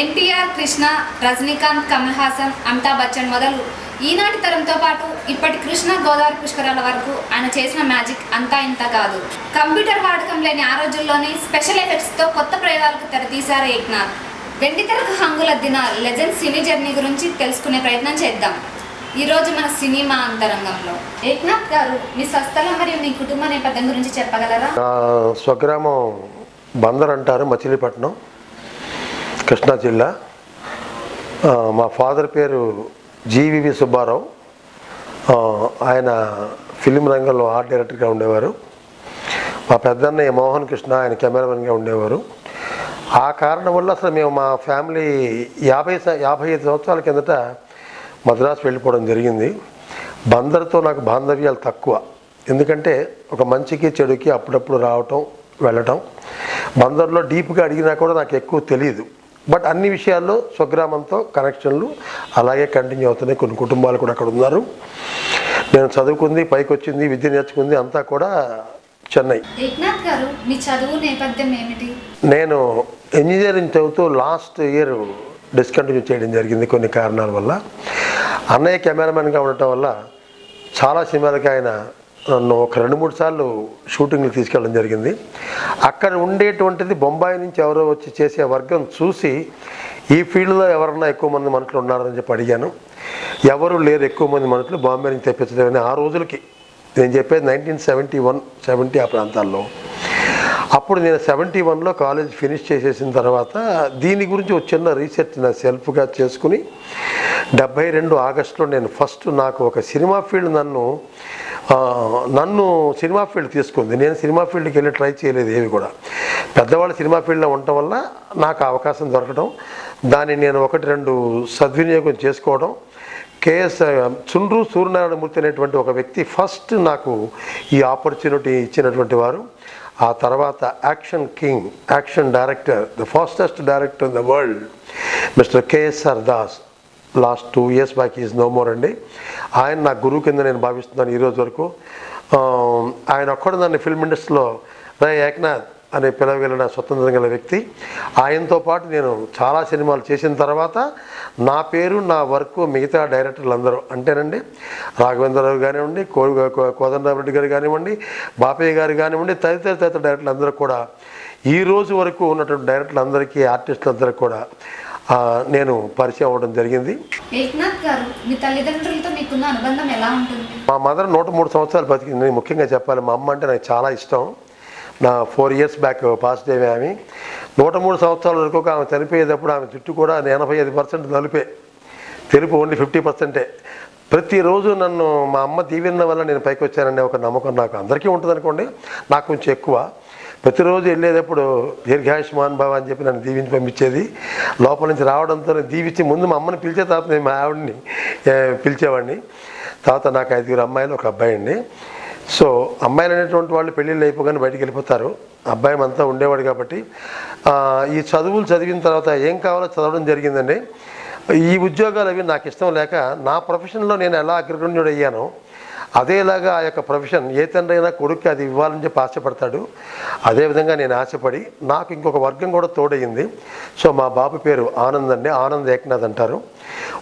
ఎన్టీఆర్, కృష్ణ, రజనీకాంత్, కమల్ హాసన్, అమితాబ్ బచ్చన్ మొదలు ఈనాటి తరంతో పాటు ఇప్పటి కృష్ణ గోదావరి పుష్కరాల వరకు ఆయన చేసిన మ్యాజిక్ అంతా ఇంత కాదు. కంప్యూటర్ వాడకం లేని ఆ రోజుల్లోనే స్పెషల్ ఎఫెక్ట్స్తో కొత్త ప్రయోగాలకు తెరతీశారు ఏక్నాథ్. వెండితెరకు హంగులద్దిన లెజెండ్ సినీ జర్నీ గురించి తెలుసుకునే ప్రయత్నం చేద్దాం ఈరోజు మన సినిమా అంతరంగంలో. ఏక్నాథ్ గారు, మీ స్వస్థలం మరియు మీ కుటుంబ నేపథ్యం గురించి చెప్పగలరా? స్వగ్రామం బందర్ అంటారు, మచిలీపట్నం, కృష్ణా జిల్లా. మా ఫాదర్ పేరు జీవివి సుబ్బారావు. ఆయన ఫిలిం రంగంలో ఆర్ట్ డైరెక్టర్గా ఉండేవారు. మా పెద్దన్నయ్య మోహన్ కృష్ణ, ఆయన కెమెరామెన్గా ఉండేవారు. ఆ కారణం వల్ల అసలు మేము మా ఫ్యామిలీ 55 సంవత్సరాల కిందట మద్రాసు వెళ్ళిపోవడం జరిగింది. బందర్తో నాకు బాంధవ్యాలు తక్కువ, ఎందుకంటే ఒక మంచికి చెడుకి అప్పుడప్పుడు రావటం వెళ్ళటం. బందర్లో డీప్గా అడిగినా కూడా నాకు ఎక్కువ తెలియదు. బట్ అన్ని విషయాల్లో స్వగ్రామంతో కనెక్షన్లు అలాగే కంటిన్యూ అవుతున్నాయి. కొన్ని కుటుంబాలు కూడా అక్కడ ఉన్నారు. నేను చదువుకుంది, పైకి వచ్చింది, విద్య నేర్చుకుంది అంతా కూడా చెన్నై. ఏక్నాథ్ గారు, మీ చదువు నేపథ్యం ఏమిటి? నేను ఇంజనీరింగ్ చదువుతూ లాస్ట్ ఇయర్ డిస్కంటిన్యూ చేయడం జరిగింది కొన్ని కారణాల వల్ల. అన్నయ్య కెమెరామెన్గా ఉండటం వల్ల చాలా సినిమాలకి ఆయన నన్ను ఒక 2-3 సార్లు షూటింగ్లు తీసుకెళ్ళడం జరిగింది. అక్కడ ఉండేటువంటిది బొంబాయి నుంచి ఎవరో వచ్చి చేసే వర్గం చూసి ఈ ఫీల్డ్లో ఎవరన్నా ఎక్కువ మంది మనుషులు ఉన్నారని చెప్పి అడిగాను. ఎవరు లేరు ఎక్కువ మంది మనుషులు, బాంబే నుంచి తెప్పించలేదని. ఆ రోజులకి నేను చెప్పేది 1971-70 ఆ ప్రాంతాల్లో. అప్పుడు నేను 71లో కాలేజ్ ఫినిష్ చేసేసిన తర్వాత దీని గురించి ఒక చిన్న రీసెర్చ్ నా సెల్ఫ్గా చేసుకుని 72 ఆగస్టులో నేను ఫస్ట్ నాకు ఒక సినిమా ఫీల్డ్ నన్ను సినిమా ఫీల్డ్ తీసుకుంది. నేను సినిమా ఫీల్డ్కి వెళ్ళి ట్రై చేయలేదు ఏవి కూడా. పెద్దవాళ్ళు సినిమా ఫీల్డ్లో ఉండటం వల్ల నాకు అవకాశం దొరకడం, దాన్ని నేను 1-2 సద్వినియోగం చేసుకోవడం. చుండ్రు సూర్యనారాయణమూర్తి అనేటువంటి ఒక వ్యక్తి ఫస్ట్ నాకు ఈ ఆపర్చునిటీ ఇచ్చినటువంటి వారు. ఆ తర్వాత action king, action director, the fastest director in the world, mister KSR Das. Last 2 years back is no more అండి. ఆయన నా గురువు కింద నేను భావిస్తున్నాను ఈరోజు వరకు. ఆయన ఒక్కడు నన్ను ఫిల్మ్ ఇండస్ట్రీలో ఏక్నాథ్ అనే పిలవగలిగిన స్వతంత్రం గల వ్యక్తి. ఆయనతో పాటు నేను చాలా సినిమాలు చేసిన తర్వాత నా పేరు, నా వర్క్ మిగతా డైరెక్టర్లు అందరూ అంటేనండి, రాఘవేంద్రరావు కానివ్వండి, కోదండరామరెడ్డి గారు కానివ్వండి, బాపయ్య గారు కానివ్వండి, తదితర డైరెక్టర్లు అందరూ కూడా ఈ రోజు వరకు ఉన్నటువంటి డైరెక్టర్లు అందరికీ, ఆర్టిస్టులందరికీ కూడా నేను పరిచయం అవ్వడం జరిగింది. ఏక్నాథ్ గారు, మీ తల్లిదండ్రులతో మీకున్న అనుబంధం ఎలా ఉంటుంది? మా మదర్ 103 సంవత్సరాలు బతికింది. ముఖ్యంగా చెప్పాలి, మా అమ్మ అంటే నాకు చాలా ఇష్టం. నా 4 years బ్యాక్ పాస్ట్ అయ్యే ఆమె. 103 సంవత్సరాల వరకు ఆమె చనిపోయేటప్పుడు ఆమె చుట్టూ కూడా 85% నలుపే, తెలుపు ఓన్లీ 50%. ప్రతిరోజు నన్ను మా అమ్మ దీవెన వల్ల నేను పైకి వచ్చాననే ఒక నమ్మకం నాకు అందరికీ ఉంటుంది అనుకోండి, నాకు కొంచెం ఎక్కువ. ప్రతిరోజు వెళ్ళేటప్పుడు దీర్ఘాయుష్మాన్ భవ అని చెప్పి నన్ను దీవించి పంపించేది. లోపల నుంచి రావడంతో దీవించి ముందు మా అమ్మని పిలిచే తర్వాత నేను మా ఆవిడని పిలిచేవాడిని. తర్వాత నాకు 5 అమ్మాయిలు, 1 అబ్బాయి అండి. సో అమ్మాయిలు అనేటువంటి వాళ్ళు పెళ్ళిళ్ళు అయిపోగానే బయటికి వెళ్ళిపోతారు. అబ్బాయి అంతా ఉండేవాడు కాబట్టి ఈ చదువులు చదివిన తర్వాత ఏం కావాలో చదవడం జరిగిందండి. ఈ ఉద్యోగాలు అవి నాకు ఇష్టం లేక నా ప్రొఫెషన్లో నేను ఎలా అగ్రగణ్యుడు అయ్యానో అదేలాగా ఆ యొక్క ప్రొఫెషన్ ఏ తండ్రి అయినా కొడుక్కి అది ఇవ్వాలని చెప్పి ఆశపడతాడు. అదేవిధంగా నేను ఆశపడి నాకు ఇంకొక వర్గం కూడా తోడయింది. సో మా బాబు పేరు ఆనంద్ అండి, ఆనంద్ ఏక్నాథ్ అంటారు.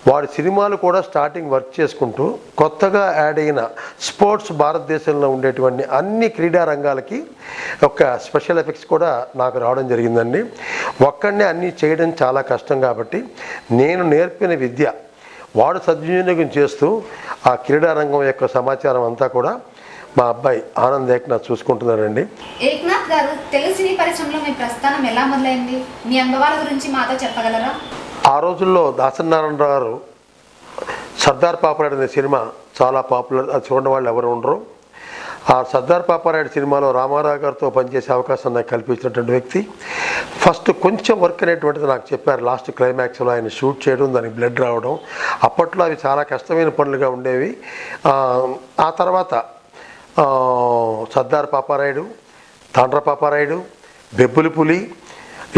వాడి సినిమాలు కూడా స్టార్టింగ్ వర్క్ చేసుకుంటూ కొత్తగా యాడ్ అయిన స్పోర్ట్స్, భారతదేశంలో ఉండేటువంటి అన్ని క్రీడా రంగాలకి ఒక స్పెషల్ ఎఫెక్ట్స్ కూడా నాకు రావడం జరిగిందండి. ఒక్కడనే అన్నీ చేయడం చాలా కష్టం కాబట్టి నేను నేర్పిన విద్య వాడు సద్వినియోగం చేస్తూ ఆ క్రీడారంగం యొక్క సమాచారం అంతా కూడా మా అబ్బాయి ఆనంద్ ఏక్నాథ్ చూసుకుంటున్నారండి. ఏక్నాథ్ గారు, తెలుగు సినీ పరిశ్రమలో మీ ప్రస్థానం ఎలా మొదలైంది? మీ అనుభవాల గురించి మాతో చెప్పగలరా? ఆ రోజుల్లో దాసనారాయణరావు గారు సర్దార్ పాపరాయుడు అనే సినిమా చాలా పాపులర్, అది చూడడం వాళ్ళు ఎవరు ఉండరు. ఆ సర్దార్ పాపరాయుడు సినిమాలో రామారావు గారితో పనిచేసే అవకాశం నాకు కల్పించినటువంటి వ్యక్తి. ఫస్ట్ కొంచెం వర్క్ అనేటువంటిది నాకు చెప్పారు. లాస్ట్ క్లైమాక్స్లో ఆయన షూట్ చేయడం, దానికి బ్లడ్ రావడం, అప్పట్లో అవి చాలా కష్టమైన పనులుగా ఉండేవి. ఆ తర్వాత సర్దార్ పాపారాయుడు, తాండ్ర పాపారాయుడు, బెబ్బులి పులి,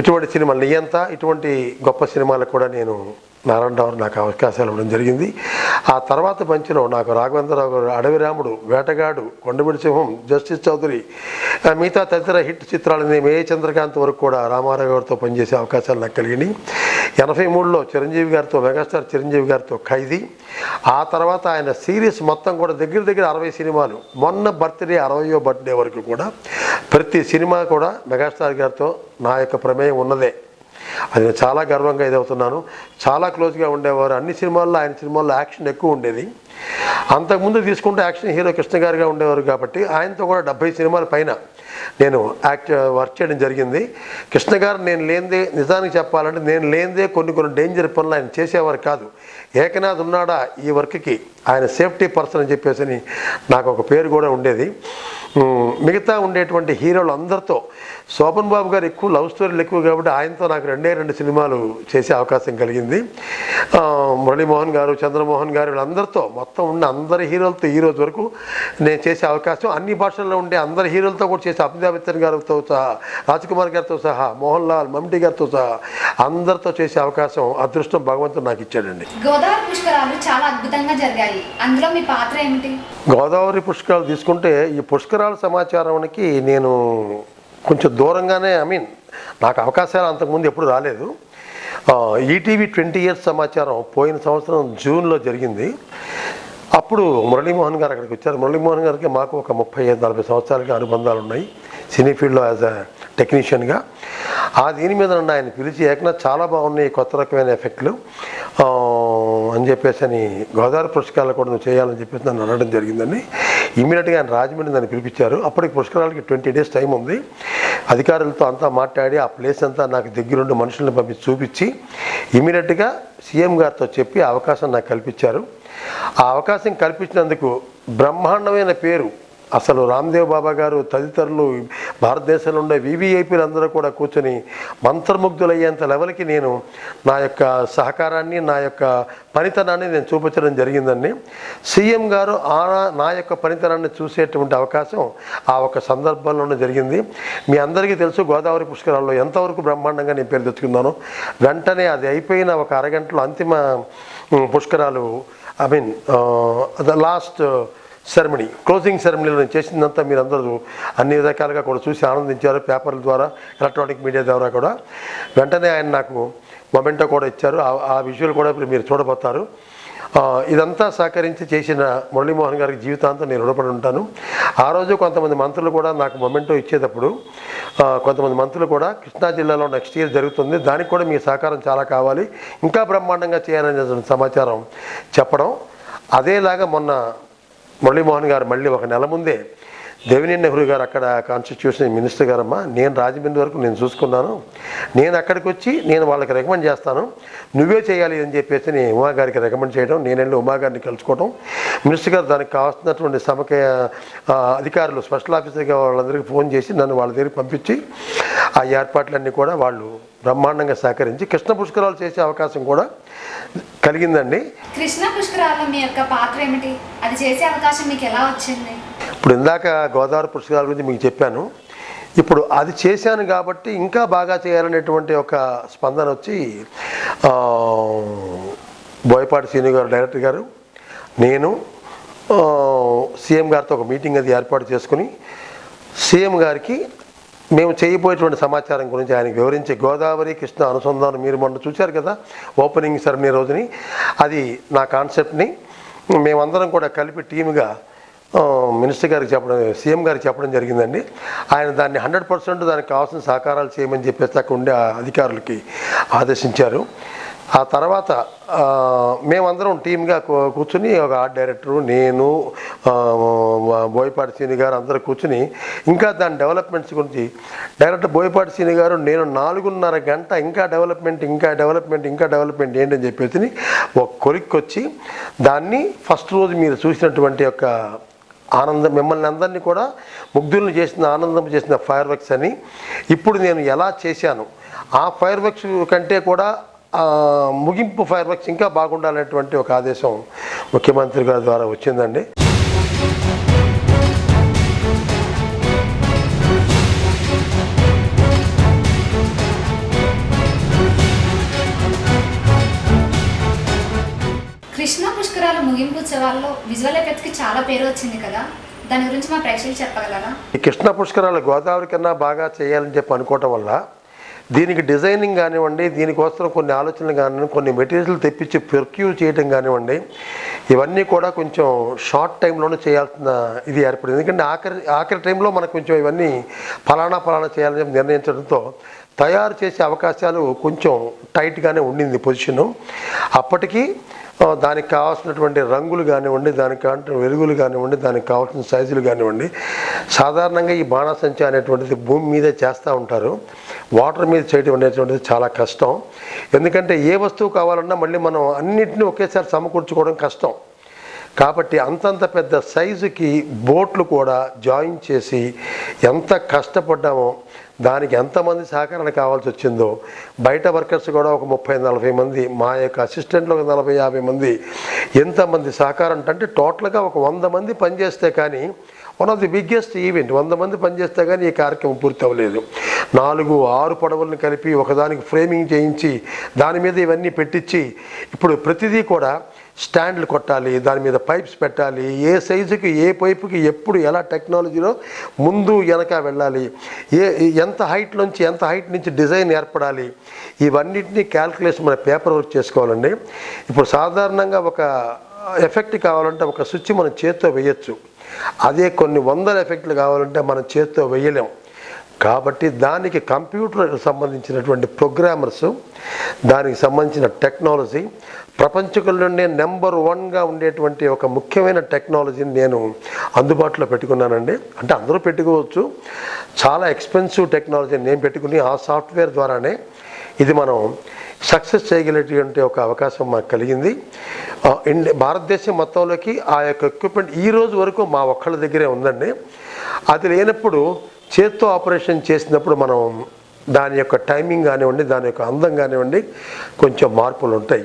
ఇటువంటి సినిమాలు, నియంత, ఇటువంటి గొప్ప సినిమాలకు కూడా నేను నారాయణరావు నాకు అవకాశాలు ఇవ్వడం జరిగింది. ఆ తర్వాత పంచిలో నాకు రాఘవేంద్రరావు గారు, అడవి రాముడు, వేటగాడు, కొండమిడి సింహం, జస్టిస్ చౌదరి, మిగతా తదితర హిట్ చిత్రాలని మే చంద్రకాంత్ వరకు కూడా రామారావు గారితో పనిచేసే అవకాశాలు నాకు కలిగినాయి. 83లో చిరంజీవి గారితో, మెగాస్టార్ చిరంజీవి గారితో ఖైదీ. ఆ తర్వాత ఆయన సిరీస్ మొత్తం కూడా దగ్గర దగ్గర 60 సినిమాలు. మొన్న బర్త్డే 60వ బర్త్డే వరకు కూడా ప్రతి సినిమా కూడా మెగాస్టార్ గారితో నా యొక్క ప్రమేయం ఉన్నదే. అది నేను చాలా గర్వంగా ఇదవుతున్నాను. చాలా క్లోజ్గా ఉండేవారు. అన్ని సినిమాల్లో, ఆయన సినిమాల్లో యాక్షన్ ఎక్కువ ఉండేది. అంతకుముందు తీసుకుంటే యాక్షన్ హీరో కృష్ణ గారుగా ఉండేవారు కాబట్టి ఆయనతో కూడా 70 సినిమాల పైన నేను వర్క్ చేయడం జరిగింది. కృష్ణ గారు నేను లేనిదే, నిజానికి చెప్పాలంటే నేను లేనిదే కొన్ని డేంజర్ పనులు ఆయన చేసేవారు కాదు. ఏకనాథ్ ఉన్నాడా ఈ వర్క్కి, ఆయన సేఫ్టీ పర్సన్ అని చెప్పేసి నాకు ఒక పేరు కూడా ఉండేది. మిగతా ఉండేటువంటి హీరోలు అందరితో, శోభన్ బాబు గారు ఎక్కువ లవ్ స్టోరీలు ఎక్కువ కాబట్టి ఆయనతో నాకు 2 సినిమాలు చేసే అవకాశం కలిగింది. మురళీమోహన్ గారు, చంద్రమోహన్ గారు, వీళ్ళందరితో మొత్తం ఉన్న అందరి హీరోలతో ఈ రోజు వరకు నేను చేసే అవకాశం, అన్ని భాషల్లో ఉండే అందరి హీరోలతో కూడా చేసే, అమితాబ్ బచ్చన్ గారితో సహా, రాజ్కుమార్ గారితో సహా, మోహన్ లాల్, మమ్టీ గారితో సహా అందరితో చేసే అవకాశం, అదృష్టం భగవంతుడు నాకు ఇచ్చాడండి. గోదావరి పుష్కరాలు చాలా అద్భుతంగా జరిగాయి. అందులో మీ పాత్ర ఏమిటి? గోదావరి పుష్కరాలు తీసుకుంటే ఈ పుష్కరాల సమాచారానికి నేను కొంచెం దూరంగానే, నాకు అవకాశాలు అంతకుముందు ఎప్పుడు రాలేదు. ఈటీవీ 20 ఇయర్స్ సమాచారం పోయిన సంవత్సరం జూన్లో జరిగింది. అప్పుడు మురళీమోహన్ గారు అక్కడికి వచ్చారు. మురళీమోహన్ గారికి మాకు ఒక 35-40 సంవత్సరాలుగా అనుబంధాలు ఉన్నాయి సినీ ఫీల్డ్లో యాజ్ అ టెక్నీషియన్గా. దీని మీద నన్ను ఆయన పిలిచి, ఏకనాథ్ చాలా బాగున్నాయి కొత్త రకమైన ఎఫెక్ట్లు అని చెప్పేసి గోదావరి పుష్కరాలు కూడా నువ్వు చేయాలని చెప్పేసి నన్ను అనడం జరిగిందండి. ఇమీడియట్గా ఆయన రాజమండ్రి నన్ను పిలిపించారు. అప్పటికి పుష్కరాలకి 20 డేస్ టైం ఉంది. అధికారులతో అంతా మాట్లాడి ఆ ప్లేస్ అంతా నాకు దగ్గరుండి మనుషులను పంపించి చూపించి ఇమీడియట్గా సీఎం గారితో చెప్పి అవకాశం నాకు కల్పించారు. ఆ అవకాశం కల్పించినందుకు బ్రహ్మాండమైన పేరు. అసలు రామ్దేవ్ బాబా గారు తదితరులు, భారతదేశంలో ఉండే వివిఐపీలు అందరూ కూడా కూర్చొని మంత్రముగ్ధులయ్యేంత లెవెల్కి నేను నా యొక్క సహకారాన్ని, నా యొక్క పనితనాన్ని నేను చూపించడం జరిగిందండి. సీఎం గారు నా యొక్క పనితనాన్ని చూసేటువంటి అవకాశం ఆ ఒక సందర్భంలోనే జరిగింది. మీ అందరికీ తెలుసు గోదావరి పుష్కరాల్లో ఎంతవరకు బ్రహ్మాండంగా నేను పేరు తెచ్చుకున్నాను. వెంటనే అది అయిపోయిన ఒక అరగంటలో అంతిమ పుష్కరాలు, లాస్ట్ సెరమనీ, క్లోజింగ్ సెరమనీలో నేను చేసిందంతా మీరందరూ అన్ని రకాలుగా కూడా చూసి ఆనందించారు. పేపర్ల ద్వారా, ఎలక్ట్రానిక్ మీడియా ద్వారా కూడా. వెంటనే ఆయన నాకు మొమెంటో కూడా ఇచ్చారు. ఆ విజువల్ కూడా ఇప్పుడు మీరు చూడబోతారు. ఇదంతా సహకరించి చేసిన మురళీమోహన్ గారికి జీవితాంతం నేను రుణపడి ఉంటాను. ఆ రోజు కొంతమంది మంత్రులు కూడా నాకు మొమెంటో ఇచ్చేటప్పుడు, కొంతమంది మంత్రులు కూడా కృష్ణా జిల్లాలో నెక్స్ట్ ఇయర్ జరుగుతుంది, దానికి కూడా మీ సహకారం చాలా కావాలి, ఇంకా బ్రహ్మాండంగా చేయాలనే సమాచారం చెప్పడం. అదేలాగా మొన్న మురళీమోహన్ గారు మళ్ళీ ఒక నెల ముందే దేవినేని నెహ్రూ గారు అక్కడ కాన్స్టిట్యూషన్ మినిస్టర్ గారమ్మా, నేను రాజమండ్రి వరకు నేను చూసుకున్నాను, నేను అక్కడికి వచ్చి నేను వాళ్ళకి రికమెండ్ చేస్తాను, నువ్వే చేయాలి అని చెప్పేసి నేను ఉమా గారికి రికమెండ్ చేయడం, నేను వెళ్ళి ఉమా గారిని కలుసుకోవడం, మినిస్టర్ గారు దానికి కావాల్సినటువంటి అధికారులు, స్పెషల్ ఆఫీసర్గా వాళ్ళందరికీ ఫోన్ చేసి నన్ను వాళ్ళ దగ్గరికి పంపించి ఆ ఏర్పాట్లన్నీ కూడా వాళ్ళు బ్రహ్మాండంగా సహకరించి కృష్ణ పుష్కరాలు చేసే అవకాశం కూడా కలిగిందండి. కృష్ణ పుష్కరాల్లో మీ యొక్క పాత్ర ఏమిటి? అది చేసే అవకాశం మీకు ఎలా వచ్చింది? ఇప్పుడు ఇందాక గోదావరి పుష్కరాల గురించి మీకు చెప్పాను. ఇప్పుడు అది చేశాను కాబట్టి ఇంకా బాగా చేయాలనేటువంటి ఒక స్పందన వచ్చి బోయపాటి శ్రీను గారు, డైరెక్టర్ గారు, నేను సీఎం గారితో ఒక మీటింగ్ అది ఏర్పాటు చేసుకుని సీఎం గారికి మేము చేయబోయేటువంటి సమాచారం గురించి ఆయనకు వివరించి, గోదావరి కృష్ణ అనుసంధానం మీరు మొన్న చూశారు కదా ఓపెనింగ్ సెరమనీ రోజుని, అది నా కాన్సెప్ట్ని మేమందరం కూడా కలిపి టీముగా మినిస్టర్ గారికి చెప్పడం, సీఎం గారికి చెప్పడం జరిగిందండి. ఆయన దాన్ని 100% దానికి కావాల్సిన సహకారాలు చేయమని చెప్పేసి అక్కడ ఉండే అధికారులకి ఆదేశించారు. ఆ తర్వాత మేమందరం టీమ్గా కూర్చుని, ఒక ఆర్ట్ డైరెక్టరు, నేను, బోయపాటి శ్రీని గారు అందరూ కూర్చుని ఇంకా దాని డెవలప్మెంట్స్ గురించి, డైరెక్టర్ బోయపాటి శ్రీని గారు, నేను 4.5 గంట ఇంకా డెవలప్మెంట్ ఏంటని చెప్పేసి ఒక కొలిక్కొచ్చి దాన్ని ఫస్ట్ రోజు మీరు చూసినటువంటి యొక్క ఆనందం, మిమ్మల్ని అందరినీ కూడా ముగ్ధులను చేసిన, ఆనందం చేసిన ఫైర్ వర్క్స్ అని, ఇప్పుడు నేను ఎలా చేశాను ఆ ఫైర్ వర్క్స్ కంటే కూడా ముగింపు ఫైర్ వర్క్స్ ఇంకా బాగుండాలనేటువంటి ఒక ఆదేశం ముఖ్యమంత్రి గారి ద్వారా వచ్చిందండి. కృష్ణ పుష్కరాలు ముగింపు ఉత్సవాల్లో విజువల్ ఎఫెక్ట్స్కి చాలా పేరు వచ్చింది కదా, దాని గురించి మా ప్రేక్షకులు చెప్పగలరా? ఈ కృష్ణ పుష్కరాలు గోదావరి కన్నా బాగా చేయాలని చెప్పి అనుకోవటం వల్ల దీనికి డిజైనింగ్ కానివ్వండి, దీనికోసం కొన్ని ఆలోచనలు కానివ్వండి, కొన్ని మెటీరియల్ తెప్పించి ప్రొక్యూర్ చేయడం కానివ్వండి, ఇవన్నీ కూడా కొంచెం షార్ట్ టైంలోనే చేయాల్సిన ఇది ఏర్పడింది. ఎందుకంటే ఆఖరి టైంలో మనకు కొంచెం ఇవన్నీ ఫలానా చేయాలని చెప్పి నిర్ణయించడంతో తయారు చేసే అవకాశాలు కొంచెం టైట్గానే ఉండింది పొజిషను. అప్పటికి దానికి కావాల్సినటువంటి రంగులు కానివ్వండి, దానికి కావాల్సిన వెలుగులు కానివ్వండి, దానికి కావాల్సిన సైజులు కానివ్వండి, సాధారణంగా ఈ బాణాసంచా అనేటువంటిది భూమి మీదే చేస్తూ ఉంటారు. వాటర్ మీద చేయడం అనేటువంటిది చాలా కష్టం. ఎందుకంటే ఏ వస్తువు కావాలన్నా మళ్ళీ మనం అన్నింటినీ ఒకేసారి సమకూర్చుకోవడం కష్టం. కాబట్టి అంతంత పెద్ద సైజుకి బోట్లు కూడా జాయిన్ చేసి ఎంత కష్టపడ్డామో, దానికి ఎంతమంది సహకారణ కావాల్సి వచ్చిందో, బయట వర్కర్స్ కూడా ఒక 30-40 మంది, మా యొక్క అసిస్టెంట్లు ఒక 40-50 మంది, ఎంతమంది సహకారం అంటే టోటల్గా ఒక 100 మంది పనిచేస్తే కానీ one of the biggest event. 100 మంది పనిచేస్తే కానీ ఈ కార్యక్రమం పూర్తి అవ్వలేదు. 4-6 పడవలను కలిపి ఒకదానికి ఫ్రేమింగ్ చేయించి దాని మీద ఇవన్నీ పెట్టించి ఇప్పుడు ప్రతిదీ కూడా స్టాండ్లు కొట్టాలి, దాని మీద పైప్స్ పెట్టాలి, ఏ సైజుకి ఏ పైపుకి ఎప్పుడు ఎలా టెక్నాలజీలో ముందు వెనక వెళ్ళాలి, ఎంత హైట్ నుంచి డిజైన్ ఏర్పడాలి, ఇవన్నిటినీ క్యాల్కులేషన్ మన పేపర్ వర్క్ చేసుకోవాలండి. ఇప్పుడు సాధారణంగా ఒక ఎఫెక్ట్ కావాలంటే ఒక స్విచ్ మనం చేత్తో వేయచ్చు, అదే కొన్ని వందల ఎఫెక్ట్లు కావాలంటే మనం చేత్తో వేయలేం. కాబట్టి దానికి కంప్యూటర్ సంబంధించినటువంటి ప్రోగ్రామర్స్, దానికి సంబంధించిన టెక్నాలజీ, ప్రపంచంలోనే నెంబర్ 1గా ఉండేటువంటి ఒక ముఖ్యమైన టెక్నాలజీని నేను అందుబాటులో పెట్టుకున్నానండి. అంటే అందరూ పెట్టుకోవచ్చు, చాలా ఎక్స్పెన్సివ్ టెక్నాలజీని నేను పెట్టుకుని ఆ సాఫ్ట్వేర్ ద్వారానే ఇది మనం సక్సెస్ చేయగలిగేటువంటి ఒక అవకాశం మాకు కలిగింది. భారతదేశం మొత్తంలోకి ఆ యొక్క ఎక్విప్మెంట్ ఈ రోజు వరకు మా ఒక్కళ్ళ దగ్గరే ఉందండి. అది లేనప్పుడు చేత్తో ఆపరేషన్ చేసినప్పుడు మనం దాని యొక్క టైమింగ్ కానివ్వండి, దాని యొక్క అందం కానివ్వండి, కొంచెం మార్పులు ఉంటాయి.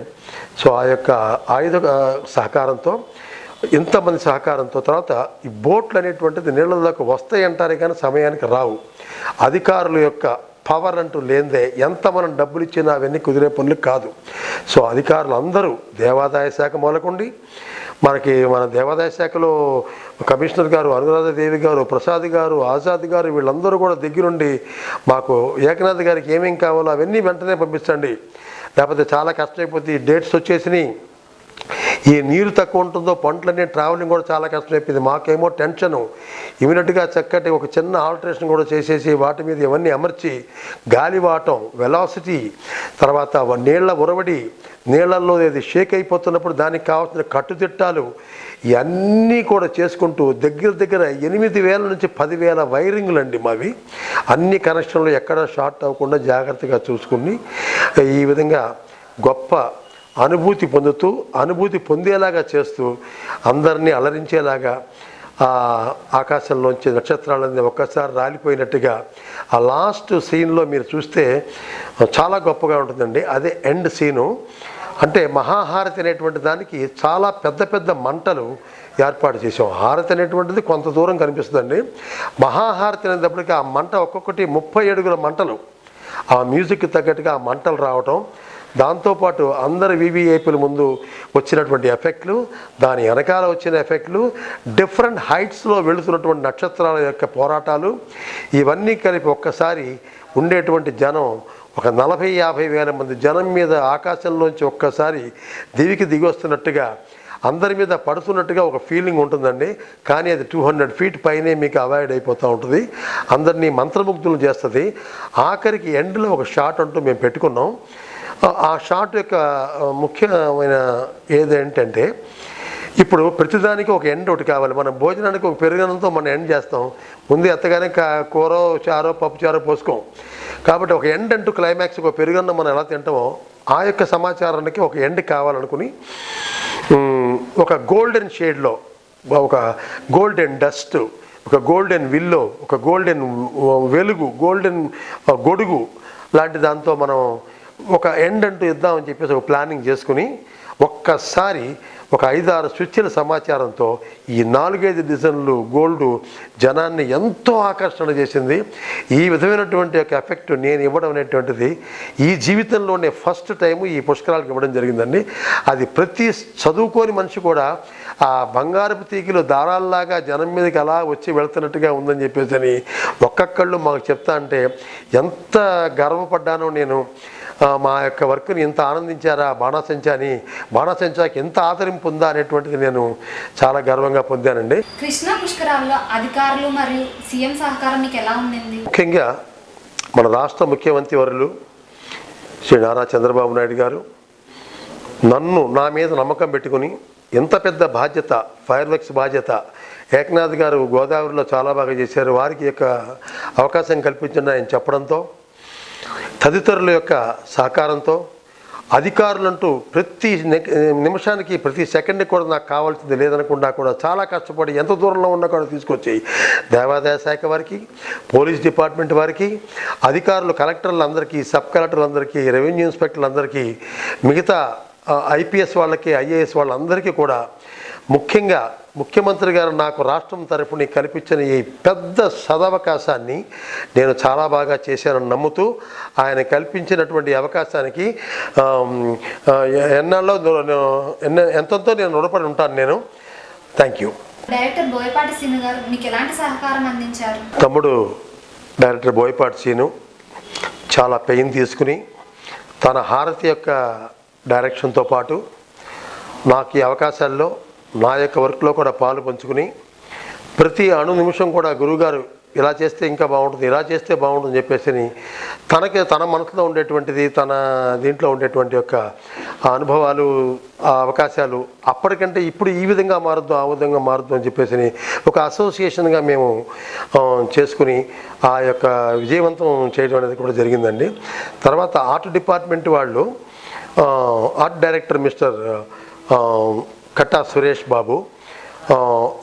సో ఆ యొక్క ఆయుధ సహకారంతో, ఇంతమంది సహకారంతో, తర్వాత ఈ బోట్లు అనేటువంటిది నీళ్ళలోకి వస్తాయి అంటారే కానీ సమయానికి రావు. అధికారుల యొక్క పవర్ అంటూ లేనిదే ఎంత మనం డబ్బులు ఇచ్చినా అవన్నీ కుదిరే పనులు కాదు. సో అధికారులు అందరూ దేవాదాయ శాఖ మొదలుకోండి, మన దేవాదాయ శాఖలో కమిషనర్ గారు, అనురాధాదేవి గారు, ప్రసాద్ గారు, ఆజాద్ గారు, వీళ్ళందరూ కూడా దగ్గరుండి మాకు ఏకనాథ్ గారికి ఏమేం కావాలో అవన్నీ వెంటనే పంపించండి, లేకపోతే చాలా కష్టమైపోతుంది, డేట్స్ వచ్చేసినాయి, ఈ నీరు తక్కువ ఉంటుందో పంటలన్నీ ట్రావెలింగ్ కూడా చాలా కష్టమైపోయింది, మాకేమో టెన్షను, ఇమీడియట్గా చక్కటి ఒక చిన్న ఆల్టరేషన్ కూడా చేసేసి వాటి మీద ఇవన్నీ అమర్చి గాలివాటం, వెలాసిటీ, తర్వాత నీళ్ల ఉరవడి, నీళ్లలో ఏది షేక్ అయిపోతున్నప్పుడు దానికి కావాల్సిన కట్టుదిట్టాలు, ఇవన్నీ కూడా చేసుకుంటూ దగ్గర 8,000 నుంచి 10,000 వైరింగ్లు అండి మావి. అన్ని కనెక్షన్లు ఎక్కడ షార్ట్ అవ్వకుండా జాగ్రత్తగా చూసుకుని ఈ విధంగా గొప్ప అనుభూతి పొందేలాగా చేస్తూ అందరినీ అలరించేలాగా ఆకాశంలోంచి నక్షత్రాలన్నీ ఒక్కసారి రాలిపోయినట్టుగా ఆ లాస్ట్ సీన్లో మీరు చూస్తే చాలా గొప్పగా ఉంటుందండి. అదే ఎండ్ సీను. అంటే మహాహారతి అనేటువంటి దానికి చాలా పెద్ద మంటలు ఏర్పాటు చేసాం. హారతి అనేటువంటిది కొంత దూరం కనిపిస్తుందండి. మహాహారతి అనేటప్పటికీ ఆ మంట ఒక్కొక్కటి 30 అడుగుల మంటలు, ఆ మ్యూజిక్కి తగ్గట్టుగా ఆ మంటలు రావటం, దాంతోపాటు అందరు వివిఐపీల ముందు వచ్చినటువంటి ఎఫెక్ట్లు, దాని వెనకాల వచ్చిన ఎఫెక్ట్లు, డిఫరెంట్ హైట్స్లో వెళుతున్నటువంటి నక్షత్రాల యొక్క పోరాటాలు, ఇవన్నీ కలిపి ఒక్కసారి ఉండేటువంటి జనం ఒక 40-50 వేల మంది జనం మీద ఆకాశంలోంచి ఒక్కసారి దివికి దిగి వస్తున్నట్టుగా, అందరి మీద పడుతున్నట్టుగా ఒక ఫీలింగ్ ఉంటుందండి. కానీ అది 200 ఫీట్ పైనే మీకు అవాయిడ్ అయిపోతూ ఉంటుంది, అందరినీ మంత్రముగ్ధులు చేస్తుంది. ఆఖరికి ఎండ్లో ఒక షాట్ అంటూ మేము పెట్టుకున్నాం. ఆ షాట్ యొక్క ముఖ్యమైన ఏదేంటంటే, ఇప్పుడు ప్రతిదానికి ఒక ఎండ్ ఒకటి కావాలి. మనం భోజనానికి ఒక పెరుగన్నంతో మనం ఎండ్ చేస్తాం, ముందు ఎత్తగానే కూర చారో పప్పు చారో పోసుకోం. కాబట్టి ఒక ఎండ్ అంటూ క్లైమాక్స్ ఒక పెరుగన్నం మనం ఎలా తింటామో ఆ యొక్క సమాచారానికి ఒక ఎండ్ కావాలనుకుని ఒక గోల్డెన్ షేడ్లో, ఒక గోల్డెన్ డస్ట్, ఒక గోల్డెన్ విల్లో, ఒక గోల్డెన్ వెలుగు, గోల్డెన్ గొడుగు లాంటి దాంతో మనం ఒక ఎండ్ అంటూ ఇద్దామని చెప్పేసి ఒక ప్లానింగ్ చేసుకుని ఒక్కసారి ఒక 5-6 స్విచ్ల సమాచారంతో ఈ 4-5 డిజైన్లు గోల్డ్ జనాన్ని ఎంతో ఆకర్షణ చేసింది. ఈ విధమైనటువంటి ఒక ఎఫెక్ట్ నేను ఇవ్వడం అనేటువంటిది ఈ జీవితంలోనే ఫస్ట్ టైం ఈ పుష్కరాలకు ఇవ్వడం జరిగిందండి. అది ప్రతి చదువుకోని మనిషి కూడా ఆ బంగారపు తీగలు దారాల్లాగా జనం మీదకి అలా వచ్చి వెళ్తున్నట్టుగా ఉందని చెప్పేసి అని ఒక్కొక్కళ్ళు మాకు చెప్తా అంటే ఎంత గర్వపడ్డానో నేను. మా యొక్క వర్క్ని ఎంత ఆనందించారా బాణాసంచాకి ఎంత ఆదరింపు ఉందా అనేటువంటిది నేను చాలా గర్వంగా పొందానండి. కృష్ణా పుష్కరాల్లో అధికారులు మరియు సీఎం సహకారం మీకు ఎలా ఉండింది? ముఖ్యంగా మన రాష్ట్ర ముఖ్యమంత్రి వర్యులు శ్రీ నారా చంద్రబాబు నాయుడు గారు నా మీద నమ్మకం పెట్టుకుని ఎంత పెద్ద బాధ్యత, ఫైర్ వర్క్స్ బాధ్యత ఏకనాథ్ గారు గోదావరిలో చాలా బాగా చేశారు, వారికి యొక్క అవకాశం కల్పించండి ఆయన చెప్పడంతో, తదితరుల యొక్క సహకారంతో, అధికారులంటూ ప్రతి నిమిషానికి ప్రతి సెకండ్కి కూడా నాకు కావాల్సింది లేదనకుండా కూడా చాలా కష్టపడి ఎంత దూరంలో ఉన్నా కూడా తీసుకొచ్చి దేవాదాయ శాఖ వారికి, పోలీస్ డిపార్ట్మెంట్ వారికి, అధికారులు కలెక్టర్లందరికీ, సబ్ కలెక్టర్లందరికీ, రెవెన్యూ ఇన్స్పెక్టర్లందరికీ, మిగతా ఐపీఎస్ వాళ్ళకి, ఐఏఎస్ వాళ్ళందరికీ కూడా ముఖ్యంగా ముఖ్యమంత్రి గారు నాకు రాష్ట్రం తరపుని కల్పించిన ఈ పెద్ద సదవకాశాన్ని నేను చాలా బాగా చేశానని నమ్ముతూ ఆయన కల్పించినటువంటి అవకాశానికి ఎంతో నేను రుణపడి ఉంటాను. నేను thank you. Director Boyapati Seenu గారు మీకు ఎలాంటి సహకారం అందించారు? తమ్ముడు డైరెక్టర్ బోయపాటి సీను చాలా పెయిన్ తీసుకుని తన హారతి యొక్క డైరెక్షన్తో పాటు నాకు ఈ అవకాశాల్లో నా యొక్క వర్క్లో కూడా పాలు పంచుకుని ప్రతి అణు నిమిషం కూడా గురువుగారు ఇలా చేస్తే ఇంకా బాగుంటుంది, ఇలా చేస్తే బాగుంటుంది చెప్పేసి తన మనసులో ఉండేటువంటిది, తన దీంట్లో ఉండేటువంటి యొక్క అనుభవాలు, ఆ అవకాశాలు అప్పటికంటే ఇప్పుడు ఈ విధంగా మారద్దు, ఆ విధంగా మారద్దు అని చెప్పేసి ఒక అసోసియేషన్గా మేము చేసుకుని ఆ యొక్క విజయవంతం చేయడం అనేది కూడా జరిగిందండి. తర్వాత ఆర్ట్ డిపార్ట్మెంట్ వాళ్ళు ఆర్ట్ డైరెక్టర్ మిస్టర్ కట్టా సురేష్ బాబు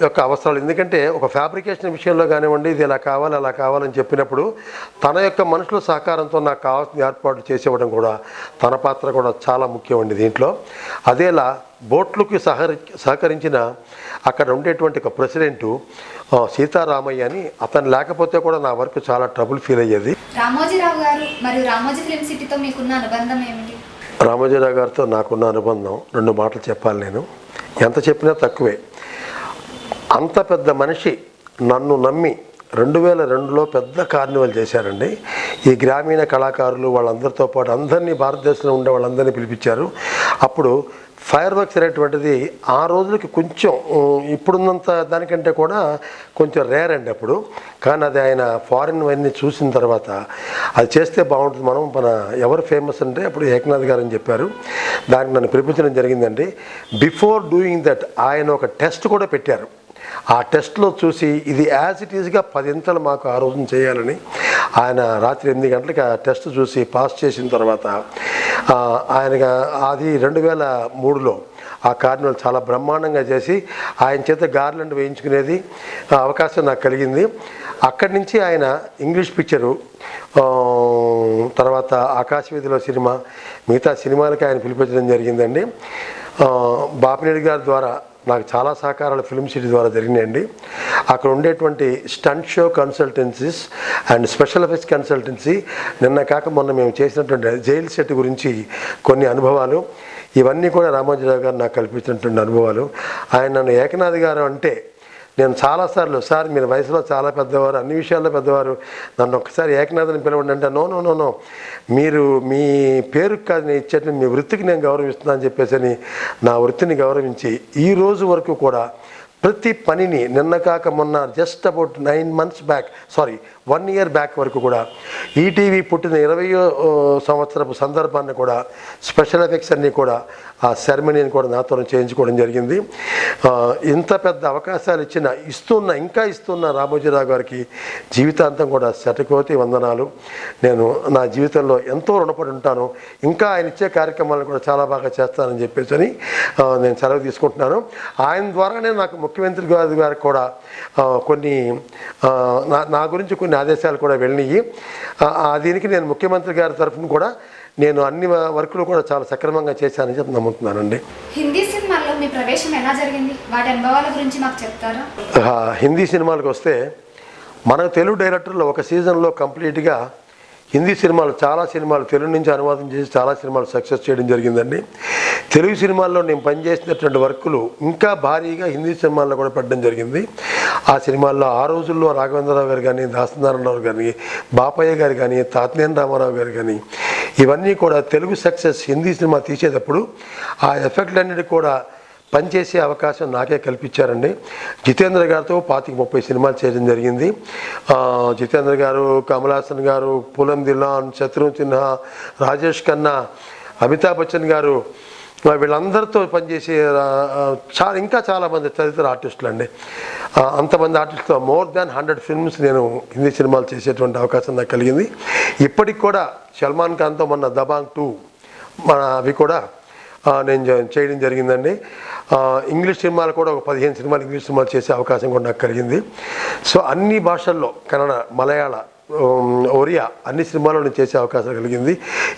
యొక్క అవసరాలు, ఎందుకంటే ఒక ఫ్యాబ్రికేషన్ విషయంలో కానివ్వండి, ఇది ఇలా కావాలి అలా కావాలని చెప్పినప్పుడు తన యొక్క మనుషుల సహకారంతో నాకు కావాల్సిన ఏర్పాటు చేసేవ్వడం కూడా తన పాత్ర కూడా చాలా ముఖ్యమండి దీంట్లో. అదేలా బోట్లకి సహకరించిన అక్కడ ఉండేటువంటి ఒక ప్రెసిడెంటు సీతారామయ్య అని, అతను లేకపోతే కూడా నా వర్క్ చాలా ట్రబుల్ ఫీల్ అయ్యేది. రామోజీరావు గారు మరియు రామోజీ ఫిల్మ్ సిటీతో మీకున్న అనుబంధం ఏమిటి? రామోజీరావు గారితో నాకున్న అనుబంధం 2 మాటలు చెప్పాలి. నేను ఎంత చెప్పినా తక్కువే. అంత పెద్ద మనిషి నన్ను నమ్మి 2002లో పెద్ద కార్నివల్ చేశారండి. ఈ గ్రామీణ కళాకారులు వాళ్ళందరితో పాటు అందరినీ, భారతదేశంలో ఉండే వాళ్ళందరినీ పిలిపించారు. అప్పుడు ఫైర్ వర్క్స్ అనేటువంటిది ఆ రోజులకి కొంచెం ఇప్పుడున్నంత దానికంటే కూడా కొంచెం రేర్ అండి అప్పుడు. కానీ అది ఆయన ఫారిన్ అవన్నీ చూసిన తర్వాత అది చేస్తే బాగుంటుంది, మన ఎవరు ఫేమస్ అంటే అప్పుడు ఏకనాథ్ గారు అని చెప్పారు. దానికి నన్ను పిలిపించడం జరిగిందండి. బిఫోర్ డూయింగ్ దట్ ఆయన ఒక టెస్ట్ కూడా పెట్టారు. ఆ టెస్ట్లో చూసి ఇది యాజ్ ఇట్ ఈజ్గా 10 మాకు ఆ రోజున చేయాలని ఆయన రాత్రి 8 గంటలకు ఆ టెస్ట్ చూసి పాస్ చేసిన తర్వాత ఆయన అది 2003లో ఆ కార్నివల్ చాలా బ్రహ్మాండంగా చేసి ఆయన చేత గార్లెండ్ వేయించుకునేది అవకాశం నాకు కలిగింది. అక్కడి నుంచి ఆయన ఇంగ్లీష్ పిక్చరు, తర్వాత ఆకాశవీధిలో సినిమా, మిగతా సినిమాలకి ఆయన పిలిపించడం జరిగిందండి. బాపినేడు గారి ద్వారా నాకు చాలా సహకారాలు ఫిల్మ్ సిటీ ద్వారా జరిగినాయండి. అక్కడ ఉండేటువంటి stunt show consultancies and special effects consultancy, నిన్న కాక మొన్న మేము చేసినటువంటి జైల్ సెట్ గురించి కొన్ని అనుభవాలు, ఇవన్నీ కూడా రామోజీరావు గారు నాకు కల్పించినటువంటి అనుభవాలు. ఆయన నన్ను ఏకనాథ్ గారు అంటే నేను చాలాసార్లు, సార్ మీరు వయసులో చాలా పెద్దవారు, అన్ని విషయాల్లో పెద్దవారు, నన్ను ఒక్కసారి ఏకనాథ్ని పిలవండి అంటే నో మీరు మీ పేరుకి కాదు నేను ఇచ్చేట్టు మీ వృత్తికి నేను గౌరవిస్తున్నాను అని చెప్పేసి నా వృత్తిని గౌరవించి ఈ రోజు వరకు కూడా ప్రతి పనిని నిన్న కాక మొన్న just about 9 months back, 1 year back వరకు కూడా ఈటీవీ పుట్టిన 20వ సంవత్సరపు సందర్భాన్ని కూడా స్పెషల్ ఎఫెక్ట్స్ అన్నీ కూడా ఆ సెరమనీని కూడా నాతో చేయించుకోవడం జరిగింది. ఇంత పెద్ద అవకాశాలు ఇంకా ఇస్తున్న రామోజీరావు గారికి జీవితాంతం కూడా శతకోటి వందనాలు. నేను నా జీవితంలో ఎంతో రుణపడి ఉంటాను. ఇంకా ఆయన ఇచ్చే కార్యక్రమాలను కూడా చాలా బాగా చేస్తానని చెప్పేసి నేను సెలవు తీసుకుంటున్నాను. ఆయన ద్వారానే నాకు ముఖ్యమంత్రి గారికి కూడా కొన్ని నా గురించి కొన్ని ఆదేశాలు కూడా వెళ్ళినాయి. దీనికి నేను ముఖ్యమంత్రి గారి తరఫున కూడా నేను అన్ని వర్కులు కూడా చాలా సక్రమంగా చేశానని చెప్పి నమ్ముతున్నానండి. హిందీ సినిమాల్లో మీ ప్రవేశం ఎలా జరిగింది, వాటి అనుభవాల గురించి మాకు చెప్తారా? హిందీ సినిమాలకు వస్తే మన తెలుగు డైరెక్టర్లు ఒక సీజన్లో కంప్లీట్గా హిందీ సినిమాలు చాలా సినిమాలు తెలుగు నుంచి అనువాదం చేసి చాలా సినిమాలు సక్సెస్ చేయడం జరిగిందండి. తెలుగు సినిమాల్లో నేను పనిచేసినటువంటి వర్కులు ఇంకా భారీగా హిందీ సినిమాల్లో కూడా పెట్టడం జరిగింది. ఆ సినిమాల్లో ఆ రోజుల్లో రాఘవేంద్రరావు గారు కానీ, దాసనారాయణరావు కానీ, బాపయ్య గారు కానీ, తాతినేని రామారావు గారు కానీ, ఇవన్నీ కూడా తెలుగు సక్సెస్ హిందీ సినిమా తీసేటప్పుడు ఆ ఎఫెక్ట్లన్నిటి కూడా పనిచేసే అవకాశం నాకే కల్పించారండి. జితేంద్ర గారితో 25-30 సినిమాలు చేయడం జరిగింది. జితేంద్ర గారు, కమల్ హాసన్ గారు, పూలం దిలాన్, శత్రుఘ్న సిన్హా, రాజేష్ ఖన్నా, అమితాబ్ బచ్చన్ గారు, వీళ్ళందరితో పనిచేసే ఇంకా చాలామంది చరిత్ర ఆర్టిస్టులు అండి. అంతమంది ఆర్టిస్టులతో మోర్ దాన్ 100 ఫిల్మ్స్ నేను హిందీ సినిమాలు చేసేటువంటి అవకాశం నాకు కలిగింది. ఇప్పటికి కూడా సల్మాన్ ఖాన్తో మొన్న దబాంగ్ 2 అవి కూడా నేను చేయడం జరిగిందండి. ఇంగ్లీష్ సినిమాలు కూడా ఒక 15 సినిమాలు ఇంగ్లీష్ సినిమాలు చేసే అవకాశం కూడా నాకు కలిగింది. సో అన్ని భాషల్లో కన్నడ, మలయాళ, ఒరియా అన్ని సినిమాల్లో నేను చేసే అవకాశం కలిగింది.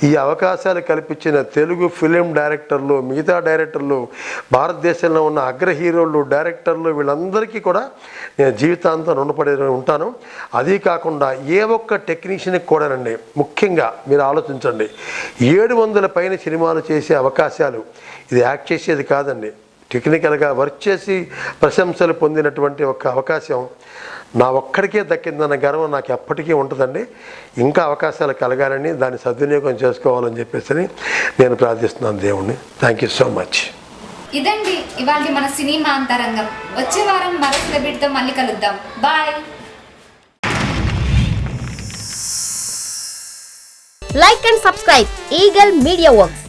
ఈ అవకాశాలు కల్పించిన తెలుగు ఫిలిం డైరెక్టర్లు, మిగతా డైరెక్టర్లు, భారతదేశంలో ఉన్న అగ్ర హీరోలు, డైరెక్టర్లు, వీళ్ళందరికీ కూడా నేను జీవితాంతం రుణపడి ఉంటాను. అదీ కాకుండా ఏ ఒక్క టెక్నీషియన్కి కూడానండి, ముఖ్యంగా మీరు ఆలోచించండి, 700 పైన సినిమాలు చేసే అవకాశాలు, ఇది యాక్ట్ చేసేది కాదండి, టెక్నికల్గా వర్క్ చేసి ప్రశంసలు పొందినటువంటి ఒక అవకాశం నా ఒక్కడికే దక్కిందన్న గర్వం నాకు ఎప్పటికీ ఉంటుందండి. ఇంకా అవకాశాలు కలగాలని, దాన్ని సద్వినియోగం చేసుకోవాలని చెప్పేసి నేను ప్రార్థిస్తున్నాను దేవుణ్ణి. Thank you so much. ఇదండి ఇవాళ మన సినిమా అంతరంగం. వచ్చే వారం మరో సెలబ్రిటీతో మళ్ళీ కలుద్దాం. Bye. Like and subscribe Eagle Media Works.